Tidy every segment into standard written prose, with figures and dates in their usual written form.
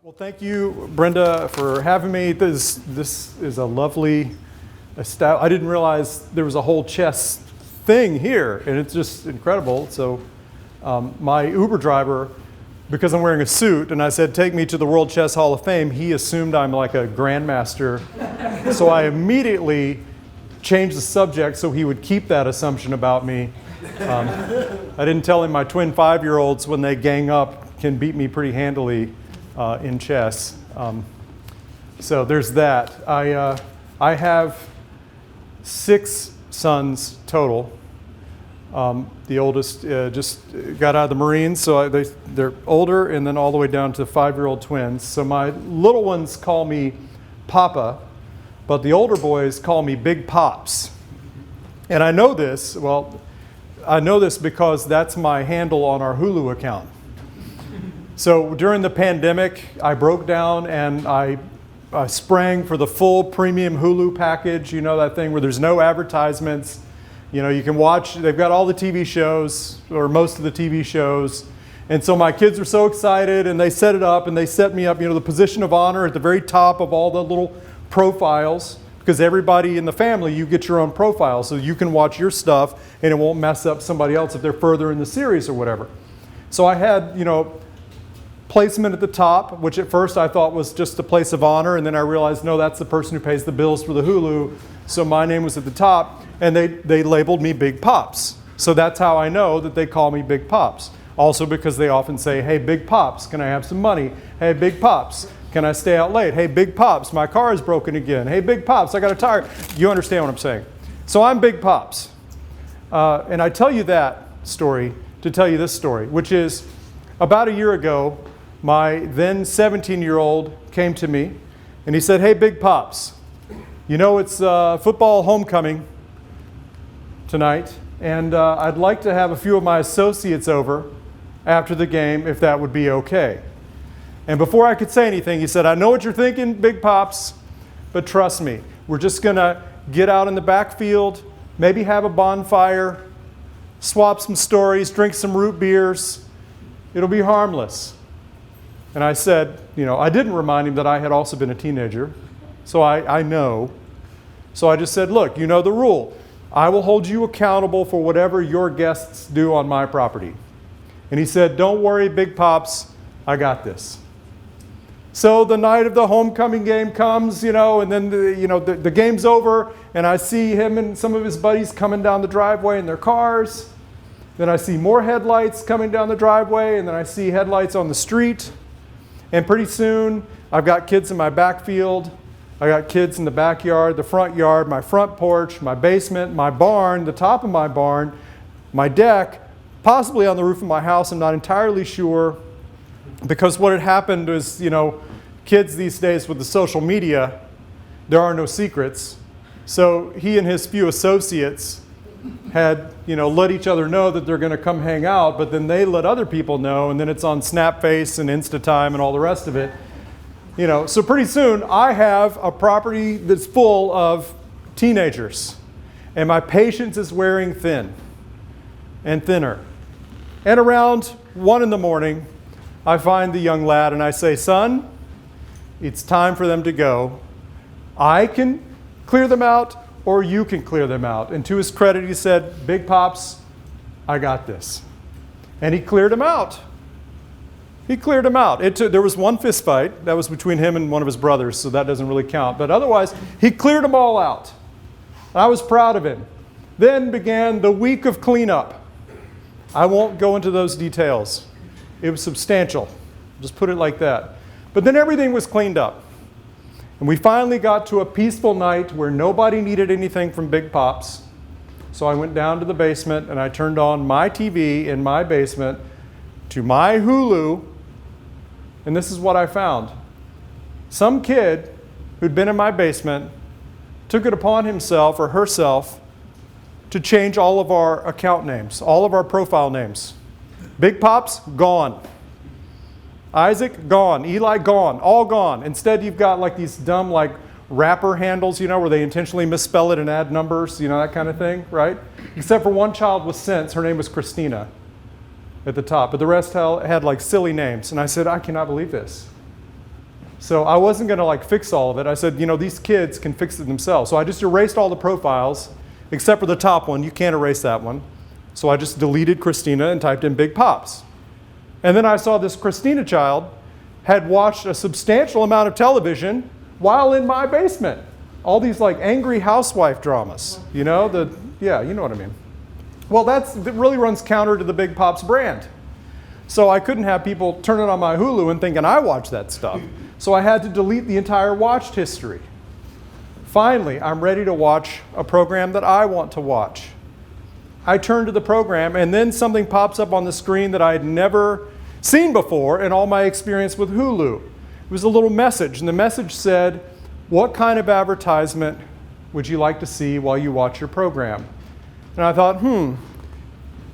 Well, thank you, Brenda, for having me. This is a lovely I didn't realize there was a whole chess thing here, and it's just incredible. So my Uber driver, because I'm wearing a suit, and I said, take me to the World Chess Hall of Fame, he assumed I'm like a grandmaster. So I immediately changed the subject so he would keep that assumption about me. I didn't tell him my twin 5-year-olds, when they gang up, can beat me pretty handily in chess. So there's that. I have 6 sons total. The oldest just got out of the Marines, so they're older, and then all the way down to 5-year-old twins. So my little ones call me Papa, but the older boys call me Big Pops. And I know this, because that's my handle on our Hulu account. So during the pandemic, I broke down and I sprang for the full premium Hulu package, you know, that thing where there's no advertisements. You know, you can watch, they've got all the TV shows, or most of the TV shows. And so my kids were so excited, and they set it up, and they set me up, you know, the position of honor at the very top of all the little profiles, because everybody in the family, you get your own profile, so you can watch your stuff, and it won't mess up somebody else if they're further in the series or whatever. So I had, you know, placement at the top, which at first I thought was just a place of honor, and then I realized, no, that's the person who pays the bills for the Hulu. So my name was at the top, and they labeled me Big Pops. So that's how I know that they call me Big Pops. Also because they often say, hey, Big Pops, can I have some money? Hey, Big Pops, can I stay out late? Hey, Big Pops, my car is broken again. Hey, Big Pops, I got a tire. You understand what I'm saying. So I'm Big Pops. And I tell you that story to tell you this story, which is about a year ago, my then 17-year-old came to me, and he said, hey, Big Pops, you know, it's football homecoming tonight, and I'd like to have a few of my associates over after the game, if that would be okay. And before I could say anything, he said, I know what you're thinking, Big Pops, but trust me, we're just going to get out in the backfield, maybe have a bonfire, swap some stories, drink some root beers. It'll be harmless. And I said, you know, I didn't remind him that I had also been a teenager, so I know. So I just said, look, you know the rule. I will hold you accountable for whatever your guests do on my property. And he said, don't worry, Big Pops, I got this. So the night of the homecoming game comes, you know, and then the game's over, and I see him and some of his buddies coming down the driveway in their cars. Then I see more headlights coming down the driveway, and then I see headlights on the street. And pretty soon, I've got kids in my backfield. I got kids in the backyard, the front yard, my front porch, my basement, my barn, the top of my barn, my deck, possibly on the roof of my house. I'm not entirely sure. Because what had happened is, you know, kids these days with the social media, there are no secrets. So he and his few associates had, you know, let each other know that they're going to come hang out, but then they let other people know, and then it's on Snapface and Instatime and all the rest of it. You know, so pretty soon I have a property that's full of teenagers, and my patience is wearing thin and thinner. And around 1 in the morning, I find the young lad and I say, son, it's time for them to go. I can clear them out, or you can clear them out. And to his credit, he said, Big Pops, I got this. And he cleared them out. He cleared them out. There was one fist fight. That was between him and one of his brothers, so that doesn't really count. But otherwise, he cleared them all out. I was proud of him. Then began the week of cleanup. I won't go into those details. It was substantial. Just put it like that. But then everything was cleaned up. And we finally got to a peaceful night where nobody needed anything from Big Pops. So I went down to the basement and I turned on my TV in my basement to my Hulu. And this is what I found. Some kid who'd been in my basement took it upon himself or herself to change all of our account names, all of our profile names. Big Pops, gone. Isaac, gone. Eli, gone. All gone. Instead, you've got like these dumb like wrapper handles, you know, where they intentionally misspell it and add numbers, you know, that kind of thing, right? Except for one child with sense. Her name was Christina at the top. But the rest had like silly names. And I said, I cannot believe this. So I wasn't going to like fix all of it. I said, you know, these kids can fix it themselves. So I just erased all the profiles, except for the top one. You can't erase that one. So I just deleted Christina and typed in Big Pops. And then I saw this Christina child had watched a substantial amount of television while in my basement. All these like angry housewife dramas, you know, yeah, you know what I mean. Well, that really runs counter to the Big Pops brand. So I couldn't have people turn it on my Hulu and thinking I watch that stuff. So I had to delete the entire watched history. Finally, I'm ready to watch a program that I want to watch. I turn to the program and then something pops up on the screen that I had never seen before in all my experience with Hulu. It was a little message, and the message said, what kind of advertisement would you like to see while you watch your program? And I thought,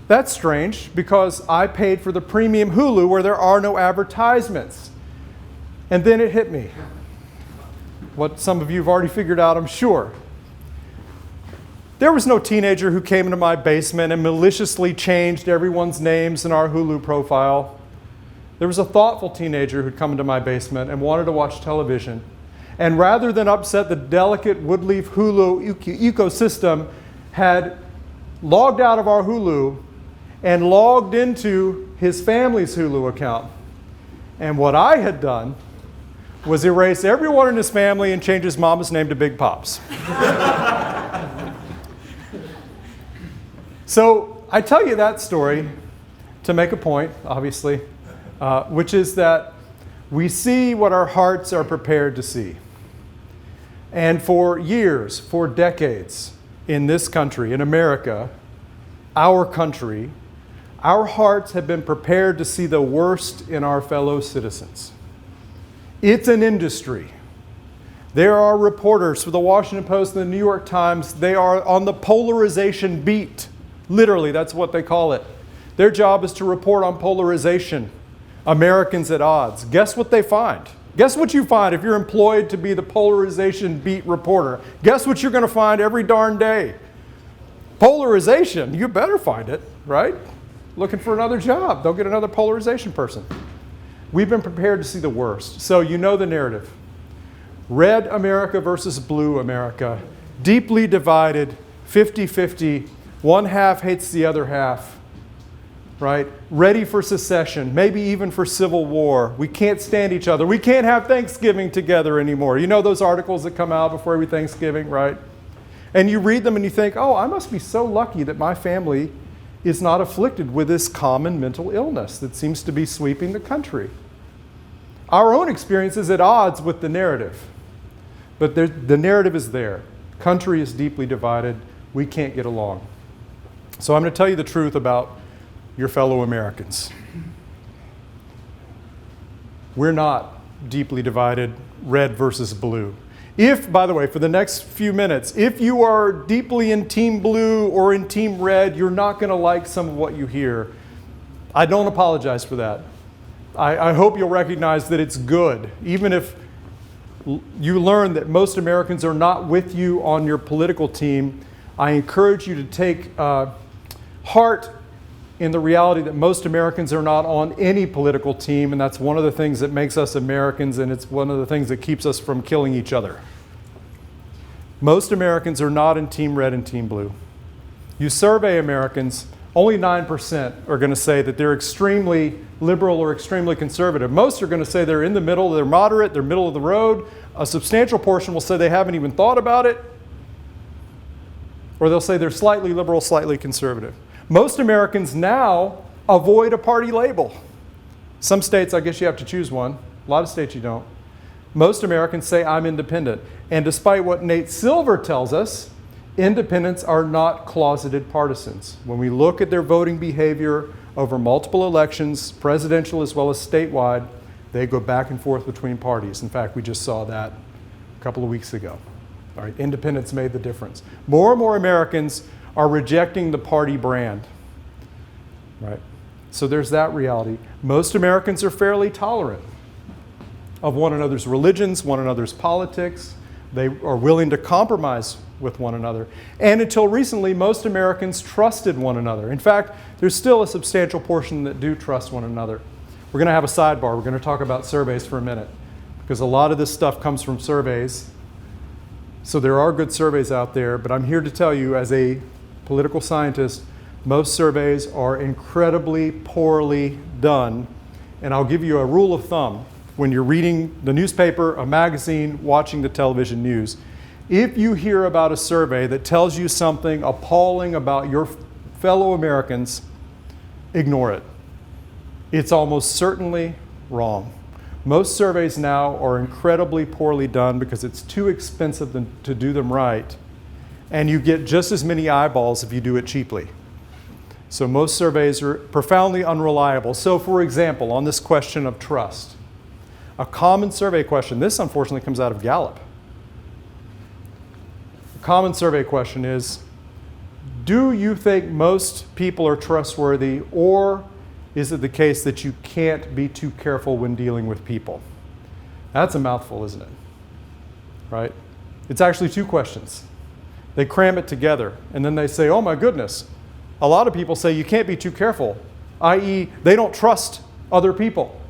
that's strange because I paid for the premium Hulu where there are no advertisements. And then it hit me. What some of you have already figured out, I'm sure. There was no teenager who came into my basement and maliciously changed everyone's names in our Hulu profile. There was a thoughtful teenager who'd come into my basement and wanted to watch television. And rather than upset the delicate Woodlief Hulu ecosystem, had logged out of our Hulu and logged into his family's Hulu account. And what I had done was erase everyone in his family and change his mama's name to Big Pops. So I tell you that story to make a point, obviously, which is that we see what our hearts are prepared to see. And for years, for decades, in this country, in America, our country, our hearts have been prepared to see the worst in our fellow citizens. It's an industry. There are reporters for the Washington Post and the New York Times. They are on the polarization beat. Literally, that's what they call it. Their job is to report on polarization. Americans at odds. Guess what they find? Guess what you find if you're employed to be the polarization beat reporter? Guess what you're going to find every darn day? Polarization. You better find it, right? Looking for another job. They'll get another polarization person. We've been prepared to see the worst. So you know the narrative. Red America versus blue America. Deeply divided, 50-50. One half hates the other half. Right? Ready for secession, maybe even for civil war. We can't stand each other. We can't have Thanksgiving together anymore. You know those articles that come out before every Thanksgiving, right? And you read them and you think, oh, I must be so lucky that my family is not afflicted with this common mental illness that seems to be sweeping the country. Our own experience is at odds with the narrative. But the narrative is there. Country is deeply divided. We can't get along. So I'm going to tell you the truth about your fellow Americans. We're not deeply divided, red versus blue. If, by the way, for the next few minutes, if you are deeply in Team Blue or in Team Red, you're not going to like some of what you hear. I don't apologize for that. I hope you'll recognize that it's good, even if you learn that most Americans are not with you on your political team. I encourage you to take heart in the reality that most Americans are not on any political team, and that's one of the things that makes us Americans, and it's one of the things that keeps us from killing each other. Most Americans are not in Team Red and Team Blue. You survey Americans, only 9% are going to say that they're extremely liberal or extremely conservative. Most are going to say they're in the middle, they're moderate, they're middle of the road. A substantial portion will say they haven't even thought about it, or they'll say they're slightly liberal, slightly conservative. Most Americans now avoid a party label. Some states, I guess you have to choose one. A lot of states you don't. Most Americans say, I'm independent. And despite what Nate Silver tells us, independents are not closeted partisans. When we look at their voting behavior over multiple elections, presidential as well as statewide, they go back and forth between parties. In fact, we just saw that a couple of weeks ago. All right, independence made the difference. More and more Americans are rejecting the party brand, right? So there's that reality. Most Americans are fairly tolerant of one another's religions, one another's politics. They are willing to compromise with one another. And until recently, most Americans trusted one another. In fact, there's still a substantial portion that do trust one another. We're going to have a sidebar. We're going to talk about surveys for a minute. because a lot of this stuff comes from surveys. So there are good surveys out there, but I'm here to tell you, as a political scientist, most surveys are incredibly poorly done. And I'll give you a rule of thumb. When you're reading the newspaper, a magazine, watching the television news, if you hear about a survey that tells you something appalling about your fellow Americans, ignore it. It's almost certainly wrong. Most surveys now are incredibly poorly done because it's too expensive to do them right, and you get just as many eyeballs if you do it cheaply. So most surveys are profoundly unreliable. So for example, on this question of trust, a common survey question, this unfortunately comes out of Gallup. A common survey question is, do you think most people are trustworthy, or is it the case that you can't be too careful when dealing with people? That's a mouthful, isn't it? Right? It's actually two questions. They cram it together, and then they say, oh my goodness, a lot of people say you can't be too careful, i.e. they don't trust other people.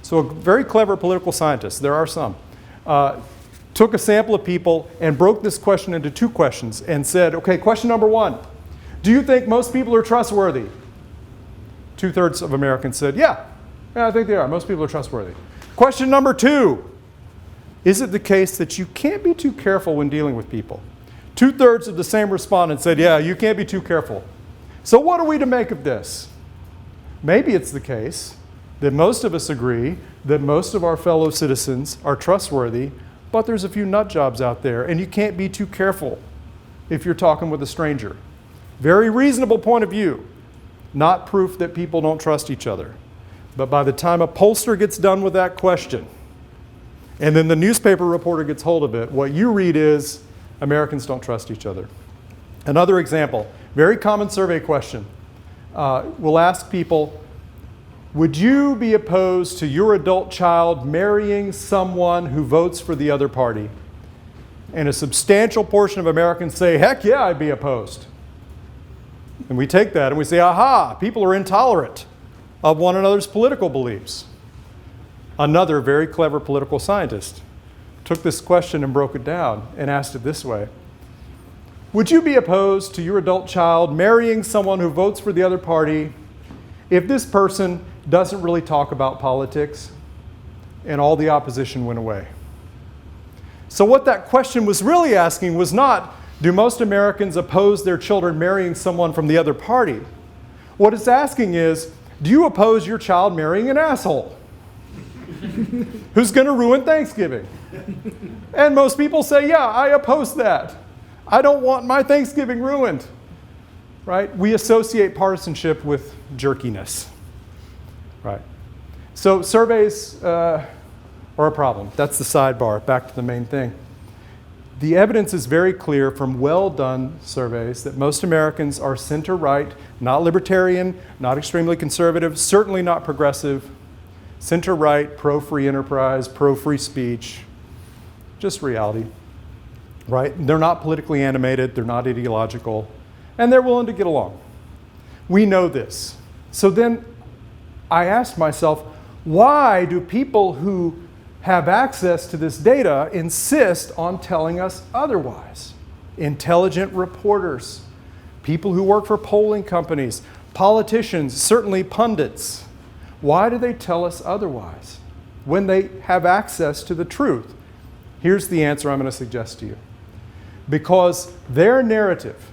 So a very clever political scientist, there are some, took a sample of people and broke this question into two questions and said, okay, question number one, do you think most people are trustworthy? 2/3 of Americans said, yeah, I think they are. Most people are trustworthy. Question number two, is it the case that you can't be too careful when dealing with people? 2/3 of the same respondents said, yeah, you can't be too careful. So what are we to make of this? Maybe it's the case that most of us agree that most of our fellow citizens are trustworthy, but there's a few nut jobs out there, and you can't be too careful if you're talking with a stranger. Very reasonable point of view, not proof that people don't trust each other. But by the time a pollster gets done with that question, and then the newspaper reporter gets hold of it, what you read is, Americans don't trust each other. Another example, very common survey question. We'll ask people, would you be opposed to your adult child marrying someone who votes for the other party? And a substantial portion of Americans say, heck yeah, I'd be opposed. And we take that and we say, aha, people are intolerant of one another's political beliefs. Another very clever political scientist took this question and broke it down and asked it this way. Would you be opposed to your adult child marrying someone who votes for the other party if this person doesn't really talk about politics and all the opposition went away? So what that question was really asking was not, do most Americans oppose their children marrying someone from the other party? What it's asking is, do you oppose your child marrying an asshole who's going to ruin Thanksgiving? And most people say, yeah, I oppose that. I don't want my Thanksgiving ruined. Right? We associate partisanship with jerkiness. Right? So surveys are a problem. That's the sidebar. Back to the main thing. The evidence is very clear from well-done surveys that most Americans are center-right, not libertarian, not extremely conservative, certainly not progressive, center-right, pro-free enterprise, pro-free speech, just reality. Right? They're not politically animated, they're not ideological, and they're willing to get along. We know this. So then I asked myself, why do people who have access to this data insist on telling us otherwise? Intelligent reporters, people who work for polling companies, politicians, certainly pundits. Why do they tell us otherwise when they have access to the truth? Here's the answer I'm going to suggest to you. Because their narrative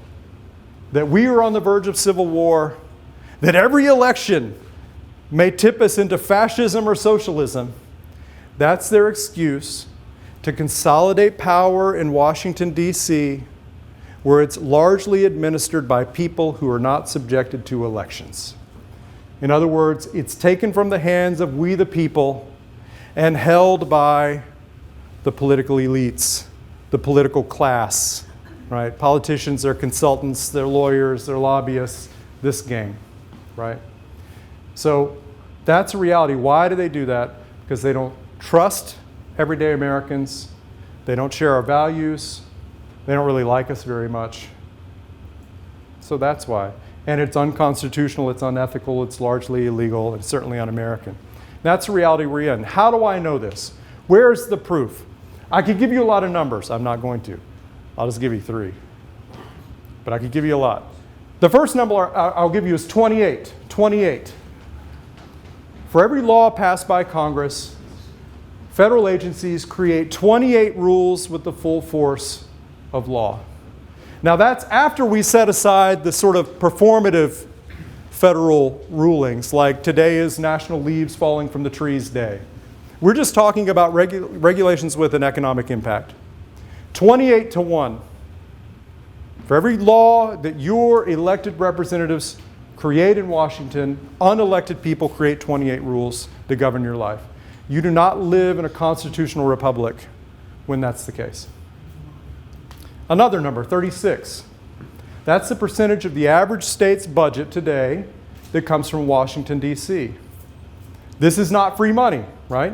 that we are on the verge of civil war, that every election may tip us into fascism or socialism, that's their excuse to consolidate power in Washington, D.C., where it's largely administered by people who are not subjected to elections. In other words, it's taken from the hands of we the people and held by the political elites, the political class, right? Politicians, they're consultants, they're lawyers, they're lobbyists, this gang, right? So that's a reality. Why do they do that? Because they don't trust everyday Americans. They don't share our values. They don't really like us very much. So that's why. And it's unconstitutional, it's unethical, it's largely illegal, it's certainly un-American. That's the reality we're in. How do I know this? Where's the proof? I could give you a lot of numbers. I'm not going to. I'll just give you 3. But I could give you a lot. The first number I'll give you is 28. 28. For every law passed by Congress, federal agencies create 28 rules with the full force of law. Now that's after we set aside the sort of performative federal rulings, like today is National Leaves Falling from the Trees Day. We're just talking about regulations with an economic impact. 28 to 1. For every law that your elected representatives create in Washington, unelected people create 28 rules to govern your life. You do not live in a constitutional republic when that's the case. Another number, 36. That's the percentage of the average state's budget today that comes from Washington, D.C. This is not free money, right?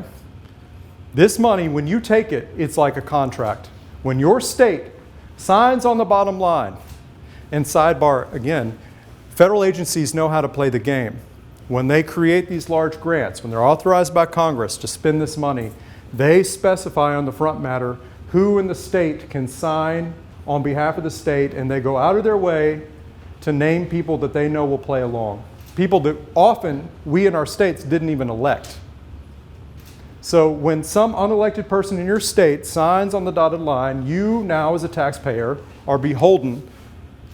This money, when you take it, it's like a contract. When your state signs on the bottom line, and sidebar again, federal agencies know how to play the game. When they create these large grants, when they're authorized by Congress to spend this money, they specify on the front matter who in the state can sign on behalf of the state, and they go out of their way to name people that they know will play along. People that often we in our states didn't even elect. So when some unelected person in your state signs on the dotted line, you now as a taxpayer are beholden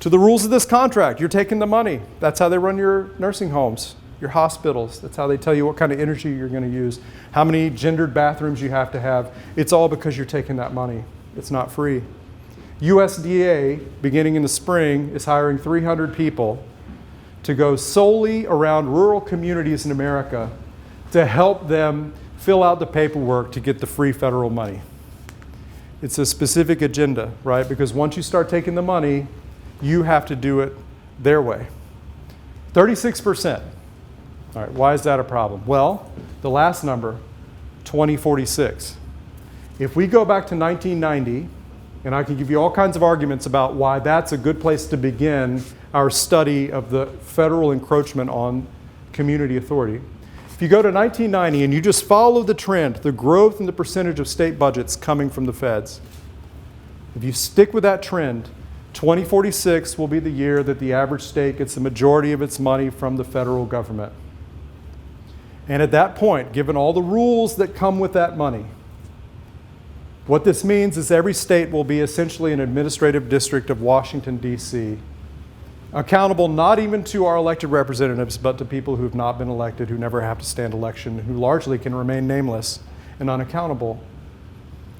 to the rules of this contract. You're taking the money. That's how they run your nursing homes, your hospitals. That's how they tell you what kind of energy you're going to use, how many gendered bathrooms you have to have. It's all because you're taking that money. It's not free. USDA, beginning in the spring, is hiring 300 people to go solely around rural communities in America to help them fill out the paperwork to get the free federal money. It's a specific agenda, right? Because once you start taking the money, you have to do it their way. 36%. All right, why is that a problem? Well, the last number, 2046. If we go back to 1990, and I can give you all kinds of arguments about why that's a good place to begin our study of the federal encroachment on community authority. If you go to 1990 and you just follow the trend, the growth in the percentage of state budgets coming from the feds, if you stick with that trend, 2046 will be the year that the average state gets the majority of its money from the federal government. And at that point, given all the rules that come with that money, what this means is every state will be essentially an administrative district of Washington, D.C., accountable not even to our elected representatives, but to people who have not been elected, who never have to stand election, who largely can remain nameless and unaccountable.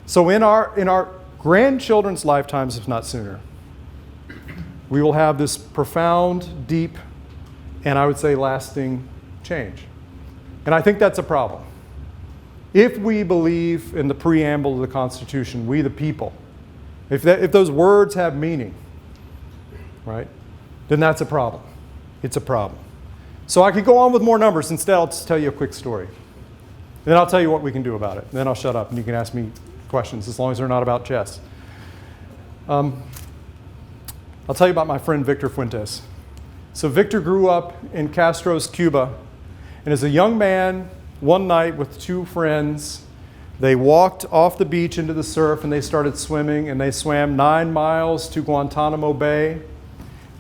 So in our grandchildren's lifetimes, if not sooner, we will have this profound, deep, and I would say lasting change. And I think that's a problem. If we believe in the preamble of the Constitution, we the people, if those words have meaning, right, then that's a problem. It's a problem. So I could go on with more numbers. Instead, I'll just tell you a quick story. Then I'll tell you what we can do about it. Then I'll shut up and you can ask me questions as long as they're not about chess. I'll tell you about my friend Victor Fuentes. So Victor grew up in Castro's Cuba, and as a young man, one night with 2 friends, they walked off the beach into the surf and they started swimming, and they swam 9 miles to Guantanamo Bay,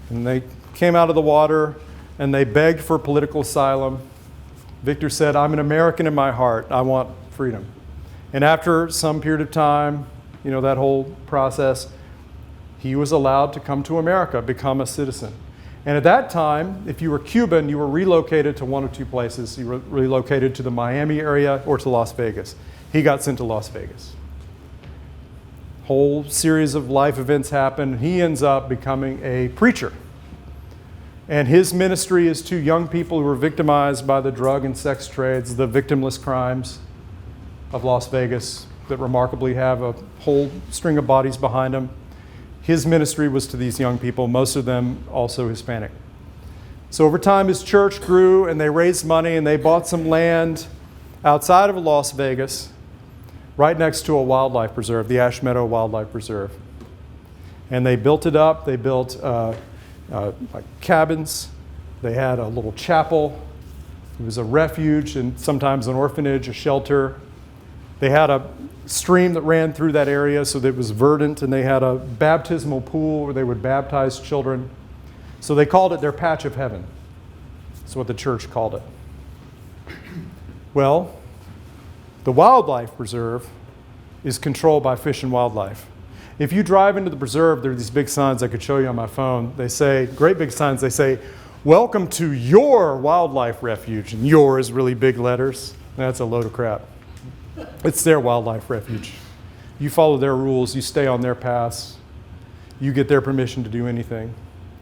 and they came out of the water and they begged for political asylum. Victor said, "I'm an American in my heart. I want freedom." And after some period of time, you know, that whole process, he was allowed to come to America, become a citizen. And at that time, if you were Cuban, you were relocated to one of 2 places. You were relocated to the Miami area or to Las Vegas. He got sent to Las Vegas. Whole series of life events happen. He ends up becoming a preacher. And his ministry is to young people who were victimized by the drug and sex trades, the victimless crimes of Las Vegas that remarkably have a whole string of bodies behind them. His ministry was to these young people, most of them also Hispanic. So over time, his church grew, and they raised money, and they bought some land outside of Las Vegas, right next to a wildlife preserve, the Ash Meadow Wildlife Preserve. And they built it up. They built like cabins. They had a little chapel. It was a refuge and sometimes an orphanage, a shelter. They had a stream that ran through that area so that it was verdant, and they had a baptismal pool where they would baptize children. So they called it their patch of heaven. That's what the church called it. Well, the wildlife preserve is controlled by Fish and Wildlife. If you drive into the preserve, there are these big signs I could show you on my phone. They say, great big signs, they say, "Welcome to your wildlife refuge." And "your" is really big letters. That's a load of crap. It's their wildlife refuge. You follow their rules, you stay on their paths, you get their permission to do anything.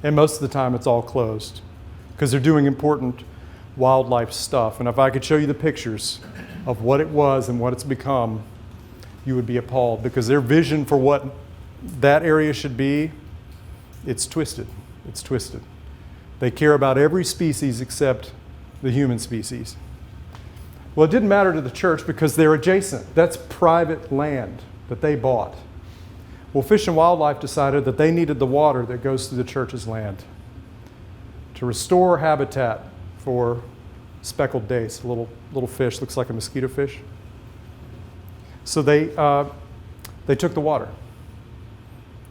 And most of the time it's all closed because they're doing important wildlife stuff. And if I could show you the pictures of what it was and what it's become, you would be appalled, because their vision for what that area should be, it's twisted. It's twisted. They care about every species except the human species. Well, it didn't matter to the church because they're adjacent. That's private land that they bought. Well, Fish and Wildlife decided that they needed the water that goes through the church's land to restore habitat for speckled dace, a little fish, looks like a mosquito fish. So they took the water.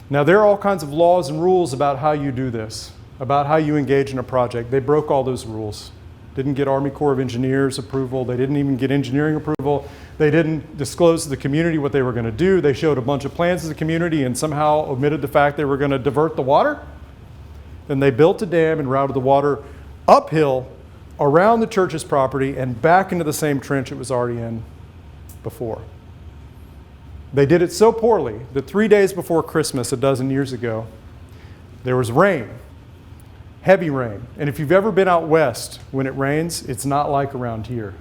Now, there are all kinds of laws and rules about how you do this, about how you engage in a project. They broke all those rules. Didn't get Army Corps of Engineers approval. They didn't even get engineering approval. They didn't disclose to the community what they were going to do. They showed a bunch of plans to the community and somehow omitted the fact they were going to divert the water. Then they built a dam and routed the water uphill around the church's property and back into the same trench it was already in before. They did it so poorly that 3 days before Christmas, a dozen years ago, there was rain. Heavy rain. And if you've ever been out west when it rains, it's not like around here,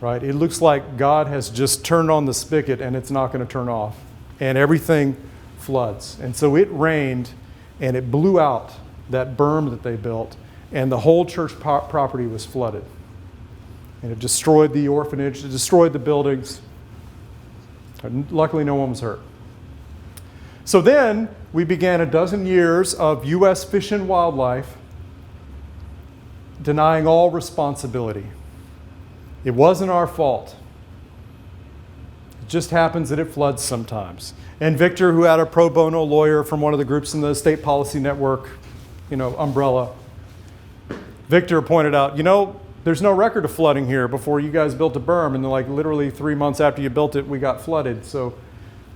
right? It looks like God has just turned on the spigot and it's not going to turn off. And everything floods. And so it rained and it blew out that berm that they built, and the whole church property was flooded. And it destroyed the orphanage, it destroyed the buildings. Luckily, no one was hurt. So then we began a dozen years of U.S. Fish and Wildlife denying all responsibility. It wasn't our fault. It just happens that it floods sometimes. And Victor, who had a pro bono lawyer from one of the groups in the State Policy Network, umbrella, Victor pointed out, there's no record of flooding here before you guys built a berm, and then literally 3 months after you built it, we got flooded. So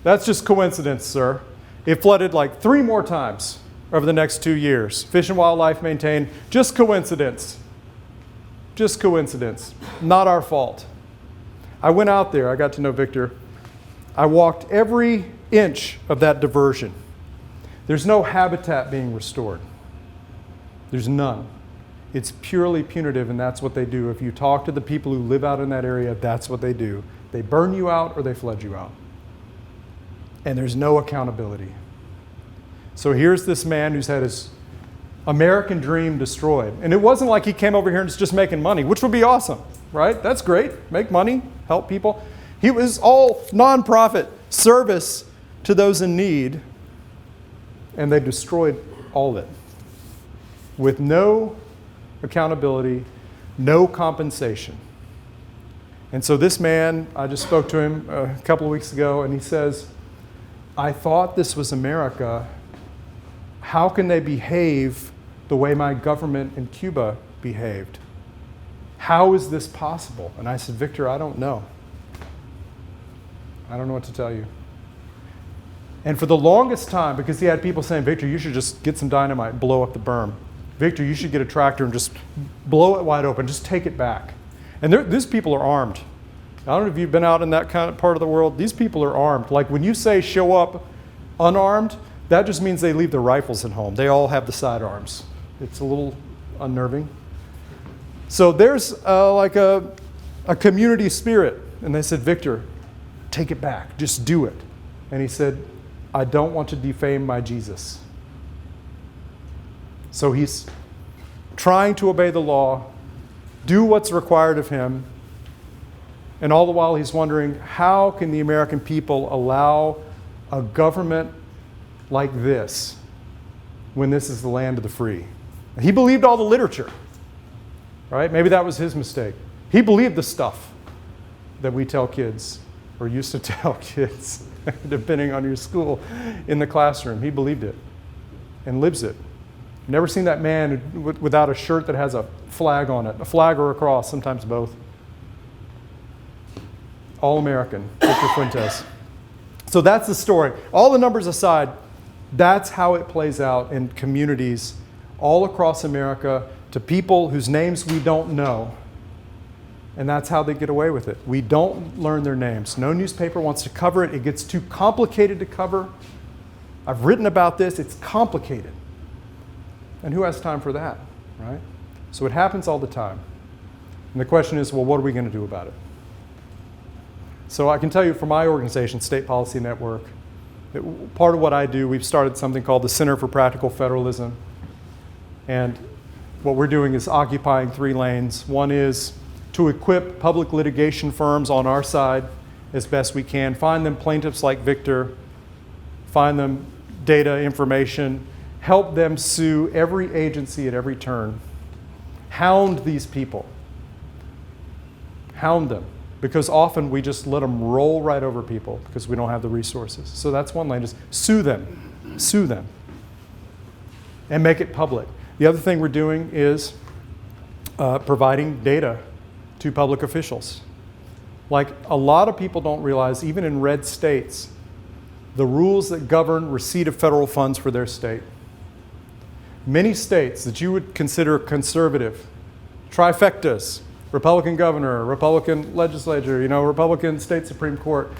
that's just coincidence, sir. It flooded 3 more times over the next 2 years. Fish and Wildlife maintained, just coincidence. Just coincidence. Not our fault. I went out there. I got to know Victor. I walked every inch of that diversion. There's no habitat being restored. There's none. It's purely punitive, and that's what they do. If you talk to the people who live out in that area, that's what they do. They burn you out or they flood you out. And there's no accountability. So here's this man who's had his American dream destroyed. And it wasn't like he came over here and was just making money, which would be awesome, right? That's great. Make money, help people. He was all nonprofit service to those in need, and they destroyed all of it with no accountability, no compensation. And so this man, I just spoke to him a couple of weeks ago, and he says, I thought this was America. How can they behave the way my government in Cuba behaved? How is this possible? And I said, Victor, I don't know. I don't know what to tell you. And for the longest time, because he had people saying, Victor, you should just get some dynamite and blow up the berm. Victor, you should get a tractor and just blow it wide open. Just take it back. And these people are armed. I don't know if you've been out in that kind of part of the world. These people are armed. Like when you say show up unarmed, that just means they leave their rifles at home. They all have the sidearms. It's a little unnerving. So there's a community spirit. And they said, Victor, take it back. Just do it. And he said, I don't want to defame my Jesus. So he's trying to obey the law, do what's required of him, and all the while he's wondering, how can the American people allow a government like this when this is the land of the free? And he believed all the literature, right? Maybe that was his mistake. He believed the stuff that we tell kids or used to tell kids, depending on your school, in the classroom. He believed it and lives it. Never seen that man without a shirt that has a flag on it, a flag or a cross, sometimes both. All American, Victor Fuentes. So that's the story. All the numbers aside, that's how it plays out in communities all across America to people whose names we don't know. And that's how they get away with it. We don't learn their names. No newspaper wants to cover it. It gets too complicated to cover. I've written about this. It's complicated. And who has time for that, right? So it happens all the time. And the question is, well, what are we going to do about it? So I can tell you from my organization, State Policy Network, that part of what I do, we've started something called the Center for Practical Federalism. And what we're doing is occupying 3 lanes. One is to equip public litigation firms on our side as best we can, find them plaintiffs like Victor, find them data, information, help them sue every agency at every turn. Hound these people. Hound them. Because often we just let them roll right over people because we don't have the resources. So that's one lane, just sue them. Sue them. And make it public. The other thing we're doing is providing data to public officials. Like a lot of people don't realize, even in red states, the rules that govern receipt of federal funds for their state. Many states that you would consider conservative, trifectas, Republican governor, Republican legislature, Republican state Supreme Court.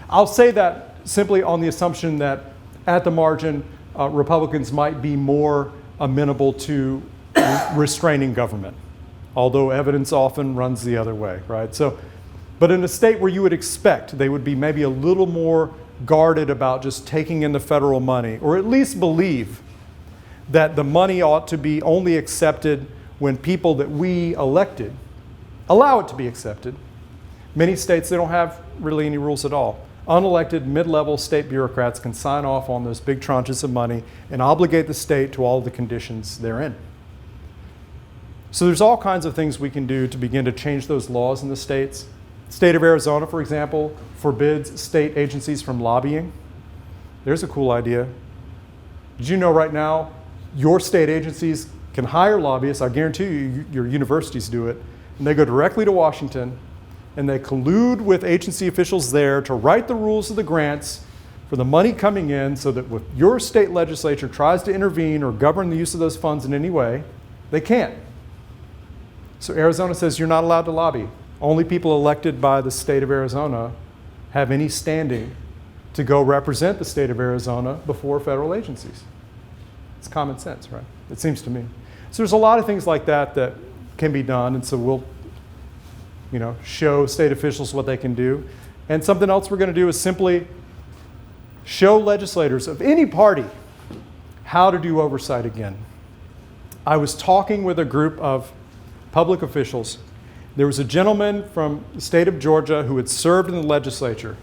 I'll say that simply on the assumption that at the margin, Republicans might be more amenable to restraining government, although evidence often runs the other way, right? So, but in a state where you would expect they would be maybe a little more guarded about just taking in the federal money, or at least believe that the money ought to be only accepted when people that we elected allow it to be accepted. Many states, they don't have really any rules at all. Unelected mid-level state bureaucrats can sign off on those big tranches of money and obligate the state to all the conditions therein. So there's all kinds of things we can do to begin to change those laws in the states. The state of Arizona, for example, forbids state agencies from lobbying. There's a cool idea. Did you know right now your state agencies can hire lobbyists? I guarantee you your universities do it. And they go directly to Washington and they collude with agency officials there to write the rules of the grants for the money coming in so that if your state legislature tries to intervene or govern the use of those funds in any way, they can't. So Arizona says you're not allowed to lobby. Only people elected by the state of Arizona have any standing to go represent the state of Arizona before federal agencies. It's common sense, right? It seems to me. So there's a lot of things like that that can be done, and so we'll show state officials what they can do. And something else we're going to do is simply show legislators of any party how to do oversight again. I was talking with a group of public officials. There was a gentleman from the state of Georgia who had served in the legislature,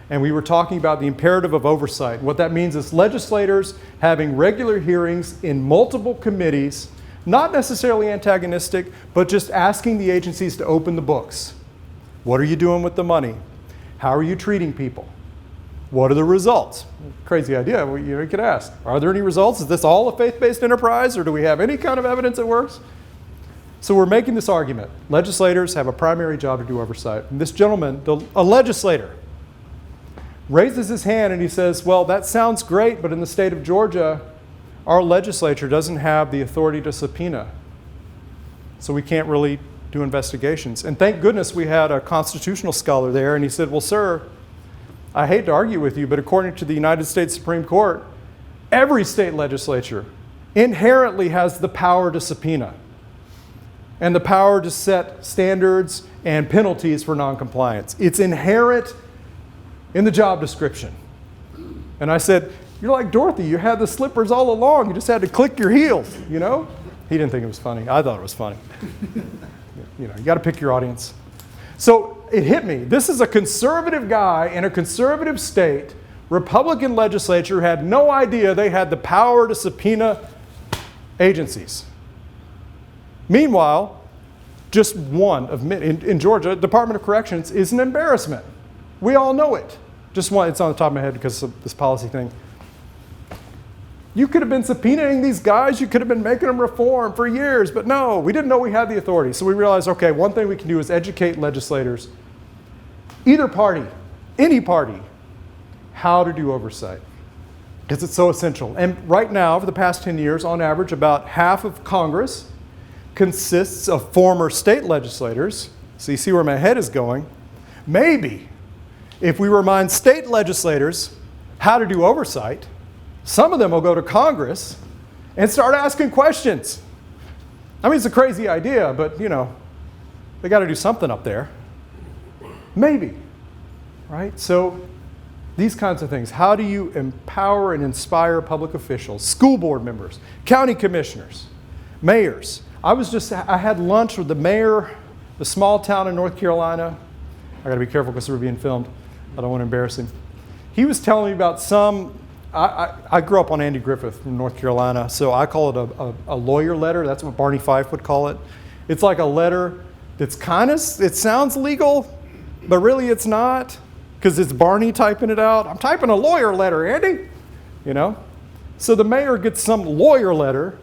and we were talking about the imperative of oversight. What that means is legislators having regular hearings in multiple committees, not necessarily antagonistic, but just asking the agencies to open the books. What are you doing with the money? How are you treating people? What are the results? Crazy idea. You could ask, are there any results? Is this all a faith-based enterprise, or do we have any kind of evidence it works? So we're making this argument. Legislators have a primary job to do oversight. And this gentleman, a legislator, raises his hand and he says, well, that sounds great, but in the state of Georgia, our legislature doesn't have the authority to subpoena. So we can't really do investigations. And thank goodness we had a constitutional scholar there, and he said, well, sir, I hate to argue with you, but according to the United States Supreme Court, every state legislature inherently has the power to subpoena and the power to set standards and penalties for noncompliance. It's inherent in the job description. And I said, you're like Dorothy, you had the slippers all along, you just had to click your heels, He didn't think it was funny. I thought it was funny. You got to pick your audience. So it hit me. This is a conservative guy in a conservative state, Republican legislature, had no idea they had the power to subpoena agencies. Meanwhile, just one of in Georgia, Department of Corrections is an embarrassment. We all know it. It's on the top of my head because of this policy thing. You could have been subpoenaing these guys. You could have been making them reform for years. But no, we didn't know we had the authority. So we realized, okay, one thing we can do is educate legislators, either party, any party, how to do oversight. Because it's so essential. And right now, for the past 10 years, on average, about half of Congress consists of former state legislators. So you see where my head is going. Maybe if we remind state legislators how to do oversight, some of them will go to Congress and start asking questions. I mean, it's a crazy idea, but they got to do something up there. Maybe, right? So these kinds of things. How do you empower and inspire public officials, school board members, county commissioners, mayors? I had lunch with the mayor of a small town in North Carolina. I got to be careful because we're being filmed. I don't want to embarrass him. He was telling me about I grew up on Andy Griffith from North Carolina, so I call it a lawyer letter. That's what Barney Fife would call it. It's like a letter that's it sounds legal, but really it's not, because it's Barney typing it out. I'm typing a lawyer letter, Andy. So the mayor gets some lawyer letter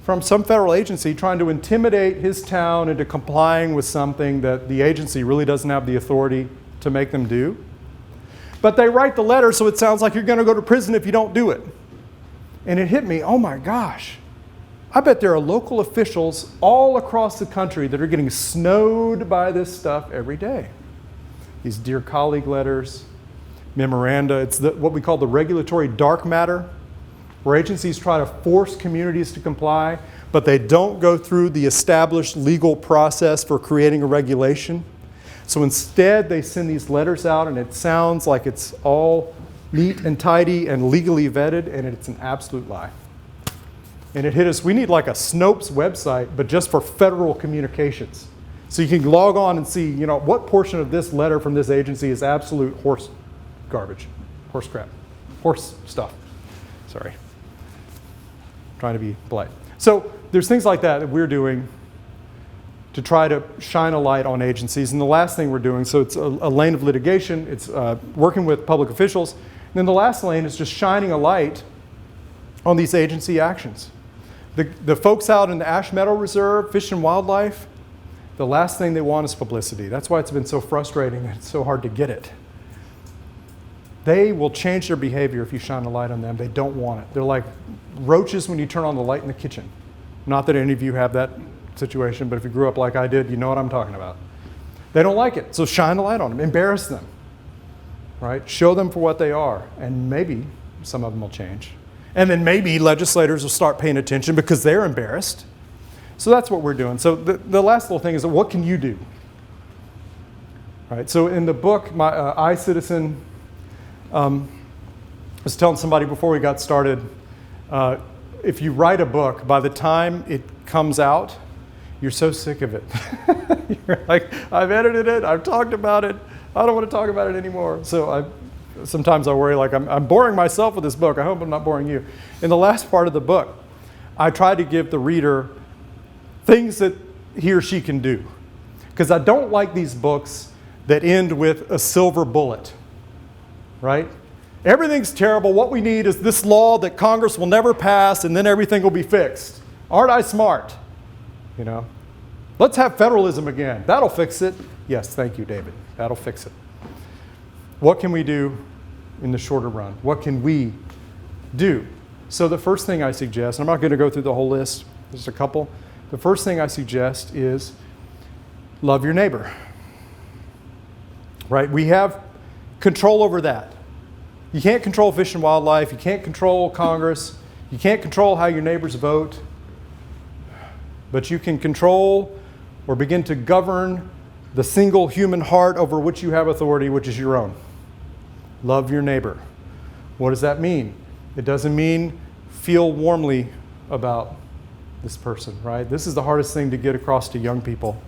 from some federal agency trying to intimidate his town into complying with something that the agency really doesn't have the authority to make them do. But they write the letter so it sounds like you're going to go to prison if you don't do it. And it hit me, oh my gosh. I bet there are local officials all across the country that are getting snowed by this stuff every day. These dear colleague letters, memoranda. It's what we call the regulatory dark matter, where agencies try to force communities to comply, but they don't go through the established legal process for creating a regulation. So instead, they send these letters out, and it sounds like it's all neat and tidy and legally vetted, and it's an absolute lie. And it hit us. We need like a Snopes website, but just for federal communications. So you can log on and see, what portion of this letter from this agency is absolute horse garbage, horse crap, horse stuff. Sorry. Trying to be polite. So there's things like that we're doing to try to shine a light on agencies. And the last thing we're doing, so it's a lane of litigation, it's working with public officials. And then the last lane is just shining a light on these agency actions. The folks out in the Ash Meadow Reserve, Fish and Wildlife, the last thing they want is publicity. That's why it's been so frustrating and it's so hard to get it. They will change their behavior if you shine a light on them. They don't want it. They're like roaches when you turn on the light in the kitchen. Not that any of you have that situation, but if you grew up like I did, you know what I'm talking about. They don't like it, so shine a light on them, embarrass them, right? Show them for what they are, and maybe some of them will change. And then maybe legislators will start paying attention because they're embarrassed. So that's what we're doing. So the last little thing is, what can you do? Right. So in the book, my iCitizen, I was telling somebody before we got started, if you write a book, by the time it comes out, you're so sick of it. You're like, I've edited it, I've talked about it, I don't want to talk about it anymore. So sometimes I worry like I'm boring myself with this book. I hope I'm not boring you. In the last part of the book, I try to give the reader things that he or she can do. Because I don't like these books that end with a silver bullet, right? Everything's terrible. What we need is this law that Congress will never pass, and then everything will be fixed. Aren't I smart? Let's have federalism again. That'll fix it. Yes, thank you, David. That'll fix it. What can we do in the shorter run? What can we do? So the first thing I suggest, and I'm not going to go through the whole list, there's a couple. The first thing I suggest is love your neighbor. Right? We have control over that. You can't control Fish and Wildlife. You can't control Congress. You can't control how your neighbors vote. But you can control or begin to govern the single human heart over which you have authority, which is your own. Love your neighbor. What does that mean? It doesn't mean feel warmly about this person, right? This is the hardest thing to get across to young people,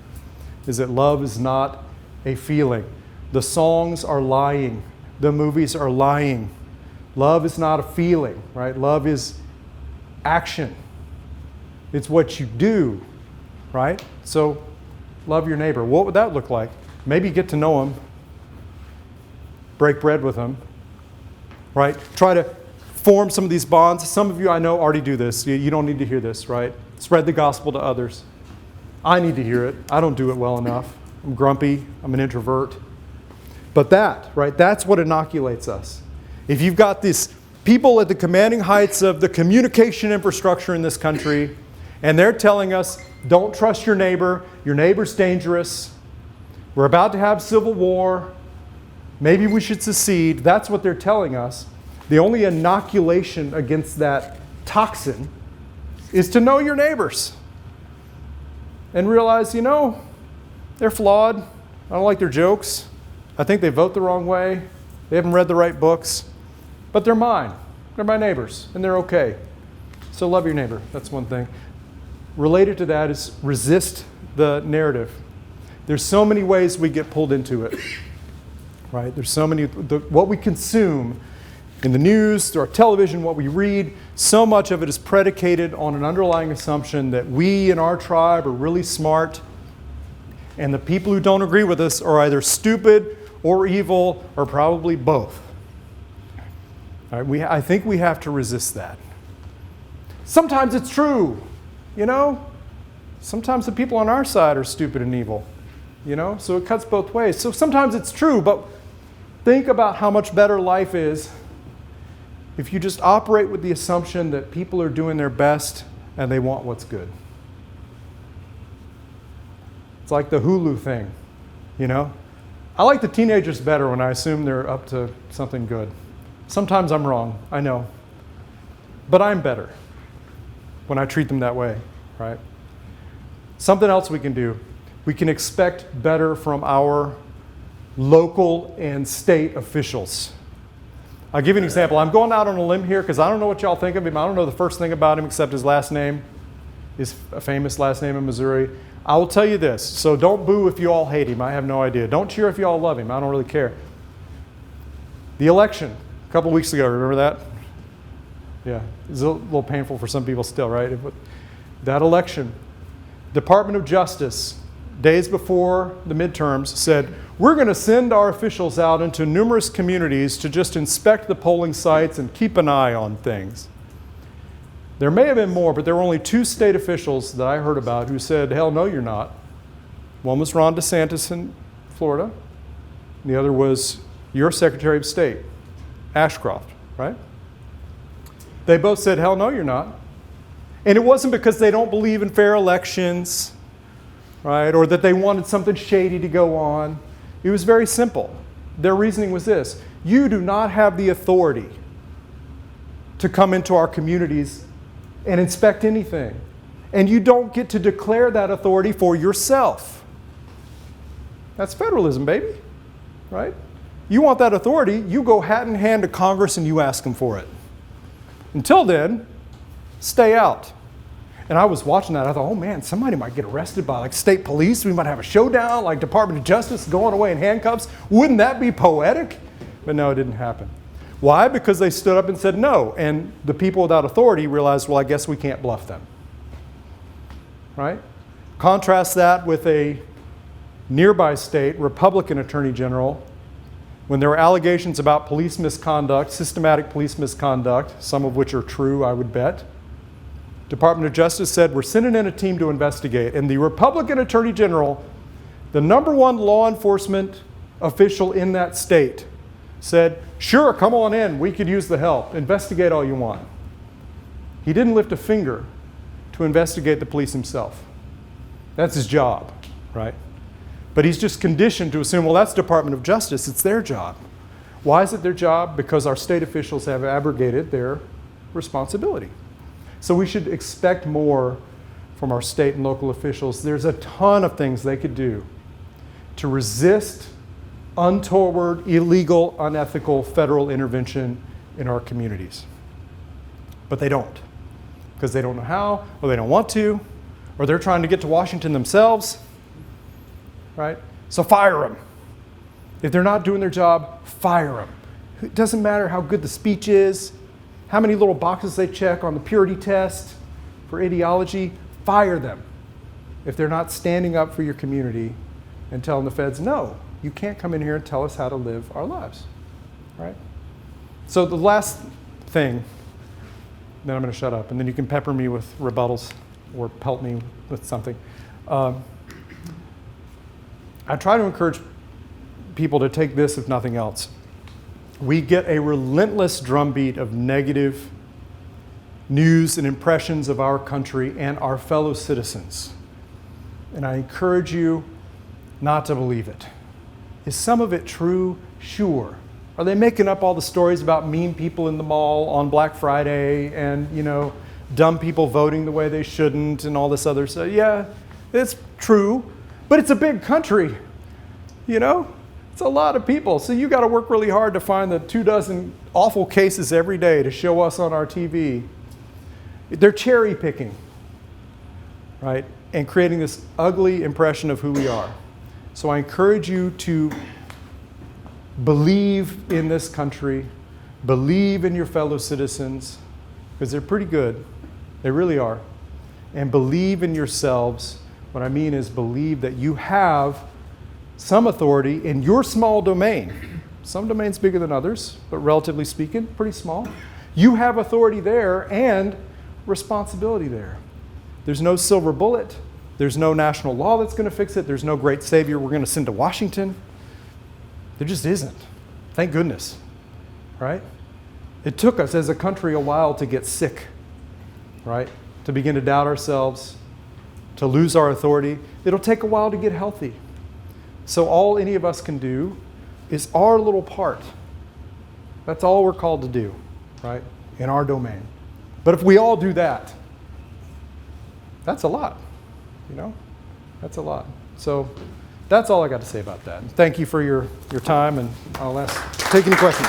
is that love is not a feeling. The songs are lying. The movies are lying. Love is not a feeling, right? Love is action. It's what you do, right? So love your neighbor. What would that look like? Maybe get to know him. break bread with them, right? Try to form some of these bonds. Some of you I know already do this. You don't need to hear this, right? Spread the gospel to others. I need to hear it. I don't do it well enough. I'm grumpy. I'm an introvert. But that, right, that's what inoculates us. If you've got these people at the commanding heights of the communication infrastructure in this country, and they're telling us, don't trust your neighbor's dangerous, we're about to have civil war, maybe we should secede, that's what they're telling us. The only inoculation against that toxin is to know your neighbors and realize, they're flawed. I don't like their jokes. I think they vote the wrong way. They haven't read the right books. But they're mine. They're my neighbors, and they're okay. So love your neighbor. That's one thing. Related to that is resist the narrative. There's so many ways we get pulled into it, right? There's so many, what we consume in the news, through our television, what we read, so much of it is predicated on an underlying assumption that we in our tribe are really smart, and the people who don't agree with us are either stupid or evil or probably both. All right, I think we have to resist that. Sometimes it's true, Sometimes the people on our side are stupid and evil, So it cuts both ways. So sometimes it's true, but think about how much better life is if you just operate with the assumption that people are doing their best and they want what's good. It's like the Hulu thing, I like the teenagers better when I assume they're up to something good. Sometimes I'm wrong, I know. But I'm better when I treat them that way, right? Something else we can do. We can expect better from our local and state officials. I'll give you an example. I'm going out on a limb here because I don't know what y'all think of him. I don't know the first thing about him except his last name, his famous last name in Missouri. I will tell you this, so don't boo if you all hate him. I have no idea. Don't cheer if you all love him. I don't really care. The election, a couple weeks ago, remember that? Yeah, it's a little painful for some people still, right? That election, Department of Justice, days before the midterms, said, we're going to send our officials out into numerous communities to just inspect the polling sites and keep an eye on things. There may have been more, but there were only 2 state officials that I heard about who said, hell no, you're not. One was Ron DeSantis in Florida, and the other was your Secretary of State, Ashcroft, right? They both said, hell no, you're not. And it wasn't because they don't believe in fair elections, right, or that they wanted something shady to go on. It was very simple. Their reasoning was this: you do not have the authority to come into our communities and inspect anything. And you don't get to declare that authority for yourself. That's federalism, baby, right? You want that authority, you go hat in hand to Congress and you ask them for it. Until then, stay out. And I was watching that, I thought, oh man, somebody might get arrested by state police, we might have a showdown, Department of Justice going away in handcuffs. Wouldn't that be poetic? But no, it didn't happen. Why? Because they stood up and said no. And the people without authority realized, well, I guess we can't bluff them. Right? Contrast that with a nearby state, Republican Attorney General, when there were allegations about police misconduct, systematic police misconduct, some of which are true, I would bet. Department of Justice said, we're sending in a team to investigate. And the Republican Attorney General, the #1 law enforcement official in that state, said, sure, come on in, we could use the help. Investigate all you want. He didn't lift a finger to investigate the police himself. That's his job, right? But he's just conditioned to assume, well, that's Department of Justice, it's their job. Why is it their job? Because our state officials have abrogated their responsibility. So we should expect more from our state and local officials. There's a ton of things they could do to resist untoward, illegal, unethical federal intervention in our communities. But they don't, because they don't know how, or they don't want to, or they're trying to get to Washington themselves, right? So fire them. If they're not doing their job, fire them. It doesn't matter how good the speech is, how many little boxes they check on the purity test for ideology, fire them if they're not standing up for your community and telling the feds, no, you can't come in here and tell us how to live our lives. right? So the last thing, then I'm going to shut up, and then you can pepper me with rebuttals or pelt me with something. I try to encourage people to take this, if nothing else. We get a relentless drumbeat of negative news and impressions of our country and our fellow citizens. And I encourage you not to believe it. Is some of it true? Sure. Are they making up all the stories about mean people in the mall on Black Friday and, dumb people voting the way they shouldn't and all this other stuff? Yeah, it's true, but it's a big country, It's a lot of people. So you got to work really hard to find the 24 awful cases every day to show us on our TV. They're cherry picking, right? And creating this ugly impression of who we are. So I encourage you to believe in this country, believe in your fellow citizens, because they're pretty good. They really are. And believe in yourselves. What I mean is believe that you have some authority in your small domain. Some domains bigger than others, but relatively speaking, pretty small. You have authority there and responsibility there. There's no silver bullet. There's no national law that's going to fix it. There's no great savior we're going to send to Washington. There just isn't. Thank goodness, right? It took us as a country a while to get sick, right? To begin to doubt ourselves, to lose our authority. It'll take a while to get healthy. So all any of us can do is our little part. That's all we're called to do, right? In our domain. But if we all do that, that's a lot, That's a lot. So that's all I got to say about that. Thank you for your time, and I'll take any questions.